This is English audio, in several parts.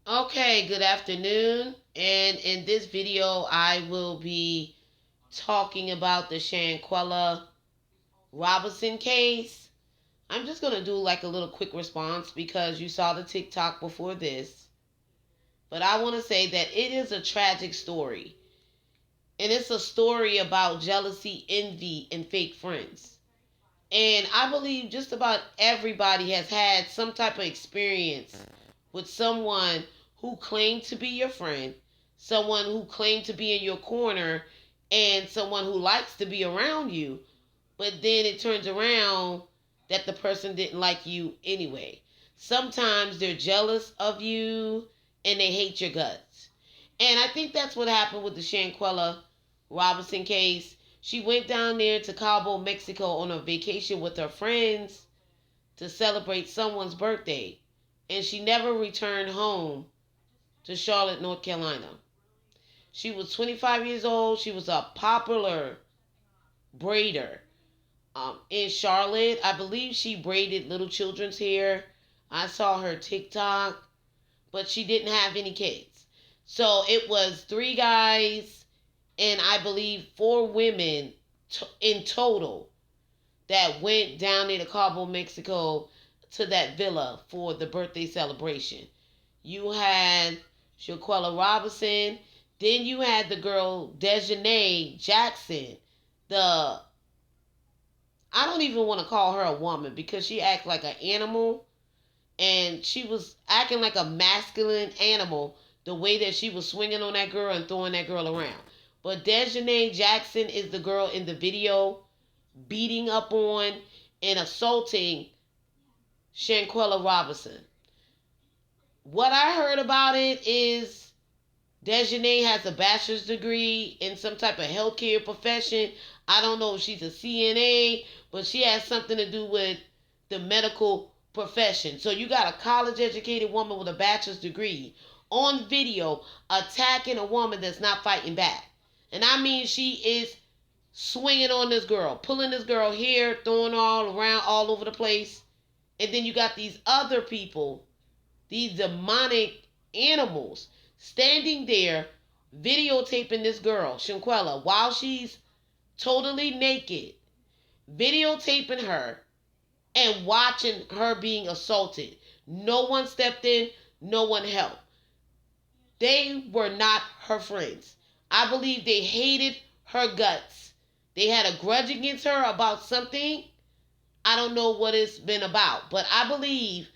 Okay, good afternoon. And in this video, I will be talking about the Shanquella Robinson case. I'm just going to do like a little quick response because you saw the TikTok before this. But I want to say that it is a tragic story. And it's a story about jealousy, envy, and fake friends. And I believe just about everybody has had some type of experience with someone who claimed to be your friend, someone who claimed to be in your corner, and someone who likes to be around you, but then it turns around that the person didn't like you anyway. Sometimes they're jealous of you and they hate your guts. And I think that's what happened with the Shanquella Robinson case. She went down there to Cabo, Mexico on a vacation with her friends to celebrate someone's birthday. And she never returned home to Charlotte, North Carolina. She was 25 years old. She was a popular braider in Charlotte. I believe she braided little children's hair. I saw her TikTok, but she didn't have any kids. So it was three guys and I believe four women in total that went down there to Cabo, Mexico to that villa for the birthday celebration. You had Shanquella Robinson. Then you had the girl Dejanay Jackson. The I don't even want to call her a woman because she acts like an animal, and she was acting like a masculine animal the way that she was swinging on that girl and throwing that girl around. But Dejanay Jackson is the girl in the video beating up on and assaulting Shanquella Robinson. What I heard about it is Dejanay has a bachelor's degree in some type of healthcare profession. I don't know if she's a CNA, but she has something to do with the medical profession. So you got a college educated woman with a bachelor's degree on video attacking a woman that's not fighting back. And I mean, she is swinging on this girl, pulling this girl hair, throwing all around all over the place. And then you got these other people, these demonic animals, standing there videotaping this girl, Shanquella, while she's totally naked, videotaping her and watching her being assaulted. No one stepped in, no one helped. They were not her friends. I believe they hated her guts. They had a grudge against her about something. I don't know what it's been about, but I believe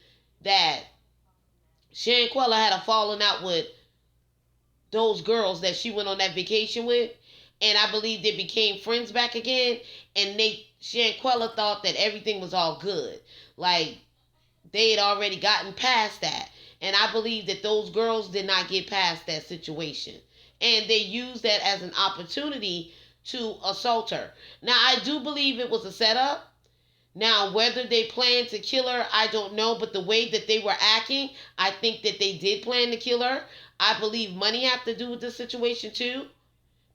that Shanquella had a falling out with those girls that she went on that vacation with, and I believe they became friends back again. And Shanquella thought that everything was all good, like they had already gotten past that. And I believe that those girls did not get past that situation, and they used that as an opportunity to assault her. Now I do believe it was a setup. Now, whether they planned to kill her, I don't know. But the way that they were acting, I think that they did plan to kill her. I believe money have to do with this situation too.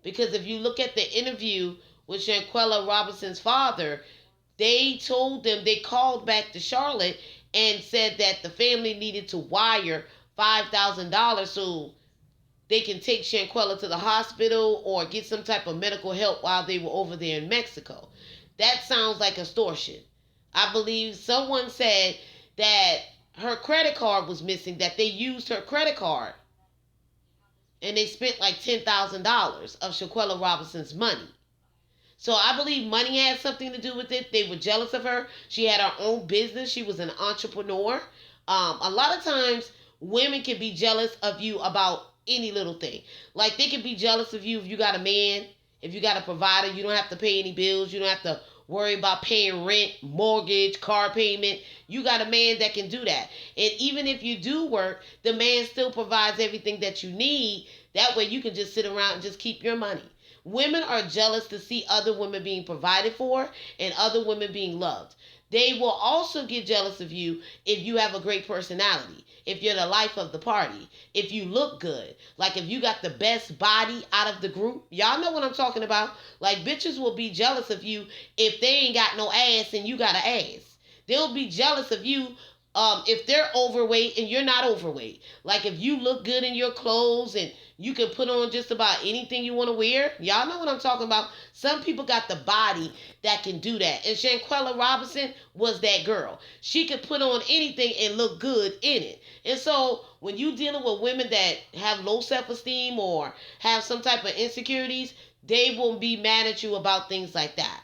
Because if you look at the interview with Shanquella Robinson's father, they told them, they called back to Charlotte and said that the family needed to wire $5,000 so they can take Shanquella to the hospital or get some type of medical help while they were over there in Mexico. That sounds like extortion. I believe someone said that her credit card was missing, that they used her credit card and they spent like $10,000 of Shanquella Robinson's money. So I believe money had something to do with it. They were jealous of her. She had her own business. She was an entrepreneur. A lot of times, women can be jealous of you about any little thing. Like they can be jealous of you if you got a man, if you got a provider. You don't have to pay any bills. You don't have to worry about paying rent, mortgage, car payment. You got a man that can do that. And even if you do work, the man still provides everything that you need. That way you can just sit around and just keep your money. Women are jealous to see other women being provided for and other women being loved. They will also get jealous of you if you have a great personality, if you're the life of the party, if you look good, like if you got the best body out of the group. Y'all know what I'm talking about. Like bitches will be jealous of you if they ain't got no ass and you got an ass. They'll be jealous of you If they're overweight and you're not overweight, like if you look good in your clothes and you can put on just about anything you want to wear, y'all know what I'm talking about. Some people got the body that can do that, and Shanquella Robinson was that girl. She could put on anything and look good in it. And so when you dealing with women that have low self-esteem or have some type of insecurities, they will be mad at you about things like that.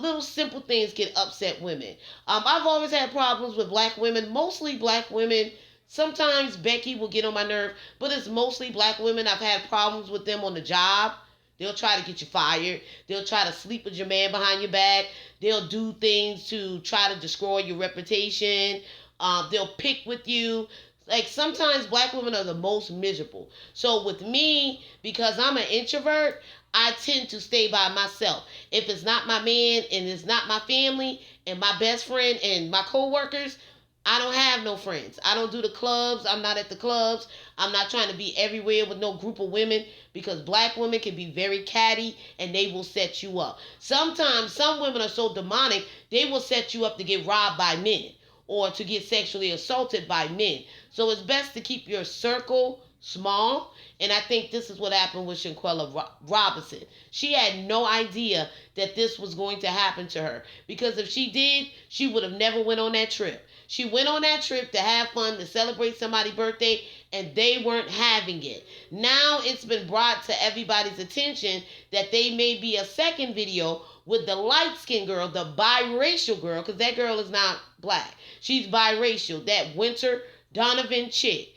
Little simple things can upset women. I've always had problems with black women, mostly black women. Sometimes Becky will get on my nerve, but it's mostly black women. I've had problems with them on the job. They'll try to get you fired. They'll try to sleep with your man behind your back. They'll do things to try to destroy your reputation. They'll pick with you. Like sometimes black women are the most miserable. So with me, because I'm an introvert, I tend to stay by myself. If it's not my man and it's not my family and my best friend and my coworkers, I don't have no friends. I don't do the clubs. I'm not at the clubs. I'm not trying to be everywhere with no group of women because black women can be very catty and they will set you up. Sometimes some women are so demonic, they will set you up to get robbed by men or to get sexually assaulted by men. So it's best to keep your circle small. And I think this is what happened with Shanquella Robinson. She had no idea that this was going to happen to her. Because if she did, she would have never went on that trip. She went on that trip to have fun, to celebrate somebody's birthday, and they weren't having it. Now it's been brought to everybody's attention that there may be a second video with the light-skinned girl, the biracial girl, because that girl is not black. She's biracial, that Winter Donovan chick.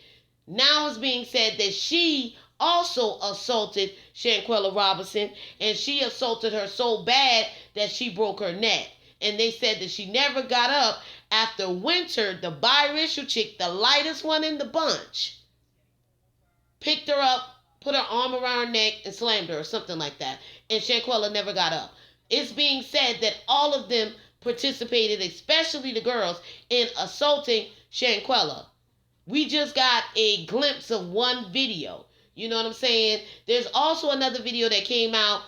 Now it's being said that she also assaulted Shanquella Robinson, and she assaulted her so bad that she broke her neck. And they said that she never got up after Winter, the biracial chick, the lightest one in the bunch, picked her up, put her arm around her neck, and slammed her or something like that. And Shanquella never got up. It's being said that all of them participated, especially the girls, in assaulting Shanquella. We just got a glimpse of one video. You know what I'm saying? There's also another video that came out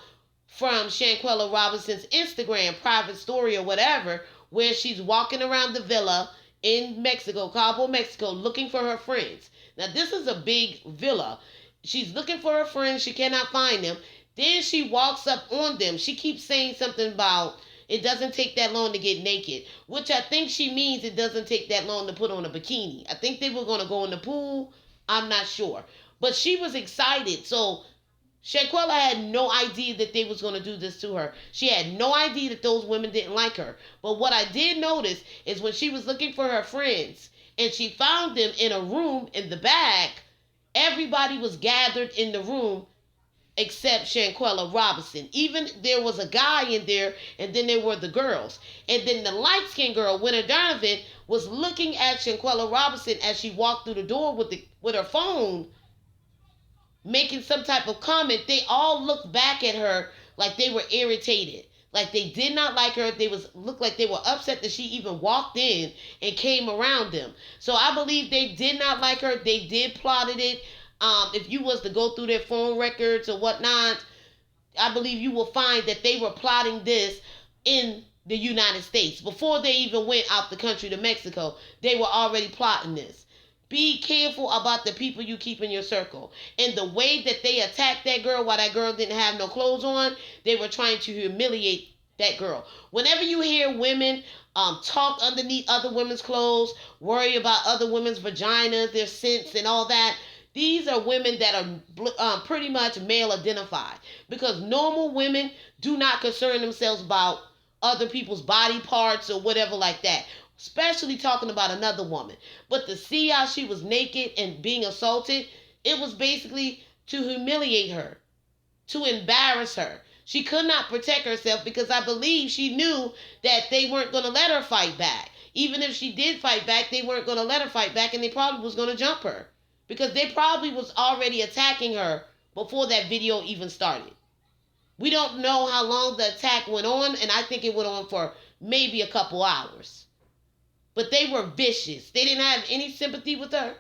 from Shanquella Robinson's Instagram private story or whatever, where she's walking around the villa in Mexico, Cabo, Mexico, looking for her friends. Now, this is a big villa. She's looking for her friends. She cannot find them. Then she walks up on them. She keeps saying something about it doesn't take that long to get naked, which I think she means it doesn't take that long to put on a bikini. I think they were going to go in the pool. I'm not sure. But she was excited. So Shanquella had no idea that they was going to do this to her. She had no idea that those women didn't like her. But what I did notice is when she was looking for her friends and she found them in a room in the back, everybody was gathered in the room except Shanquella Robinson. Even there was a guy in there, and then there were the girls. And then the light-skinned girl, Winter Donovan, was looking at Shanquella Robinson as she walked through the door with her phone, making some type of comment. They all looked back at her like they were irritated. Like they did not like her. Looked like they were upset that she even walked in and came around them. So I believe they did not like her. They did plotted it. If you was to go through their phone records or whatnot, I believe you will find that they were plotting this in the United States. Before they even went out the country to Mexico, they were already plotting this. Be careful about the people you keep in your circle. And the way that they attacked that girl while that girl didn't have no clothes on, they were trying to humiliate that girl. Whenever you hear women talk underneath other women's clothes, worry about other women's vaginas, their scents and all that, these are women that are pretty much male identified, because normal women do not concern themselves about other people's body parts or whatever like that, especially talking about another woman. But to see how she was naked and being assaulted, it was basically to humiliate her, to embarrass her. She could not protect herself because I believe she knew that they weren't going to let her fight back. Even if she did fight back, they weren't going to let her fight back, and they probably was going to jump her, because they probably was already attacking her before that video even started. We don't know how long the attack went on, and I think it went on for maybe a couple hours. But they were vicious. They didn't have any sympathy with her.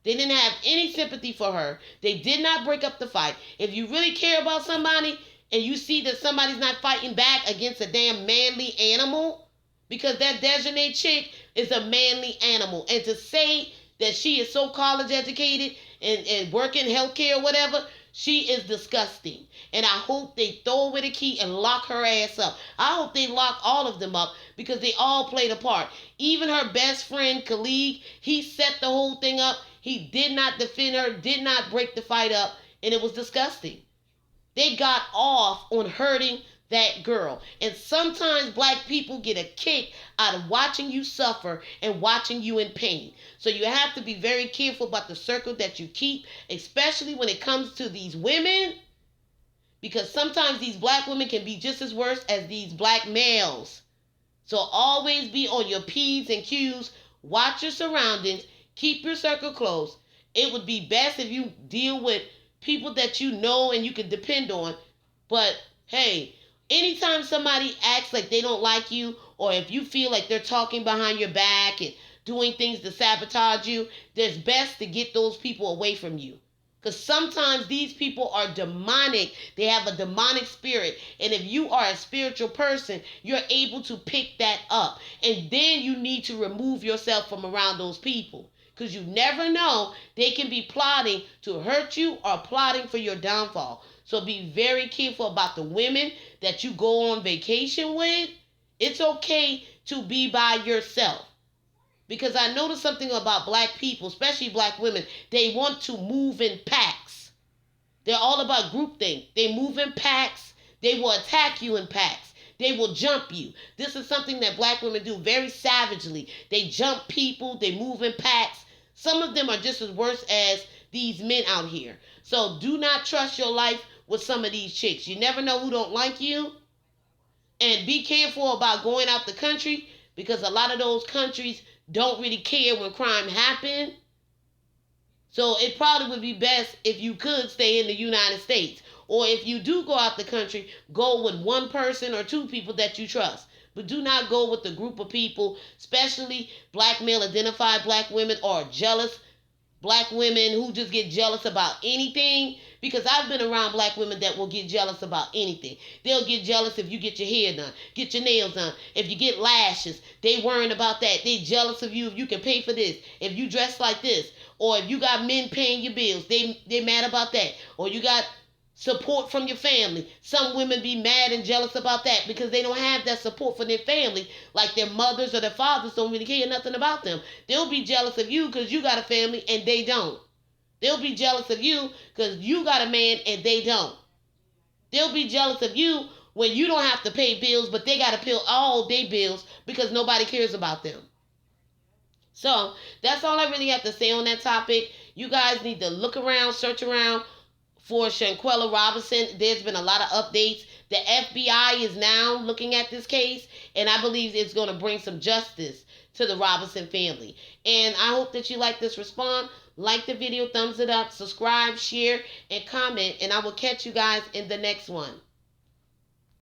They didn't have any sympathy for her. They did not break up the fight. If you really care about somebody and you see that somebody's not fighting back against a damn manly animal, because that Desjardins chick is a manly animal. And to say that she is so college educated and working healthcare or whatever, she is disgusting. And I hope they throw away the key and lock her ass up. I hope they lock all of them up because they all played a part. Even her best friend, colleague, he set the whole thing up. He did not defend her, did not break the fight up, and it was disgusting. They got off on hurting that girl. And sometimes black people get a kick out of watching you suffer and watching you in pain. So you have to be very careful about the circle that you keep, especially when it comes to these women, because sometimes these black women can be just as worse as these black males. So always be on your P's and Q's. Watch your surroundings. Keep your circle close. It would be best if you deal with people that you know and you can depend on. But hey, anytime somebody acts like they don't like you, or if you feel like they're talking behind your back and doing things to sabotage you, it's best to get those people away from you. Because sometimes these people are demonic. They have a demonic spirit. And if you are a spiritual person, you're able to pick that up. And then you need to remove yourself from around those people. Because you never know, they can be plotting to hurt you or plotting for your downfall. So be very careful about the women that you go on vacation with. It's okay to be by yourself. Because I noticed something about black people, especially black women. They want to move in packs. They're all about groupthink. They move in packs. They will attack you in packs. They will jump you. This is something that black women do very savagely. They jump people. They move in packs. Some of them are just as worse as these men out here. So do not trust your life with some of these chicks. You never know who don't like you. And be careful about going out the country, because a lot of those countries don't really care when crime happens. So it probably would be best if you could stay in the United States. Or if you do go out the country, go with one person or two people that you trust. But do not go with a group of people, especially black male identified black women or jealous black women who just get jealous about anything. Because I've been around black women that will get jealous about anything. They'll get jealous if you get your hair done, get your nails done. If you get lashes, they worrying about that. They jealous of you if you can pay for this. If you dress like this. Or if you got men paying your bills, they mad about that. Or you got support from your family. Some women be mad and jealous about that because they don't have that support from their family. Like their mothers or their fathers don't really care nothing about them. They'll be jealous of you because you got a family and they don't. They'll be jealous of you because you got a man and they don't. They'll be jealous of you when you don't have to pay bills, but they got to pay all their bills because nobody cares about them. So that's all I really have to say on that topic. You guys need to look around, search around for Shanquella Robinson. There's been a lot of updates. The FBI is now looking at this case, and I believe it's going to bring some justice to the Robinson family. And I hope that you like this response. Like the video, thumbs it up, subscribe, share, and comment, and I will catch you guys in the next one.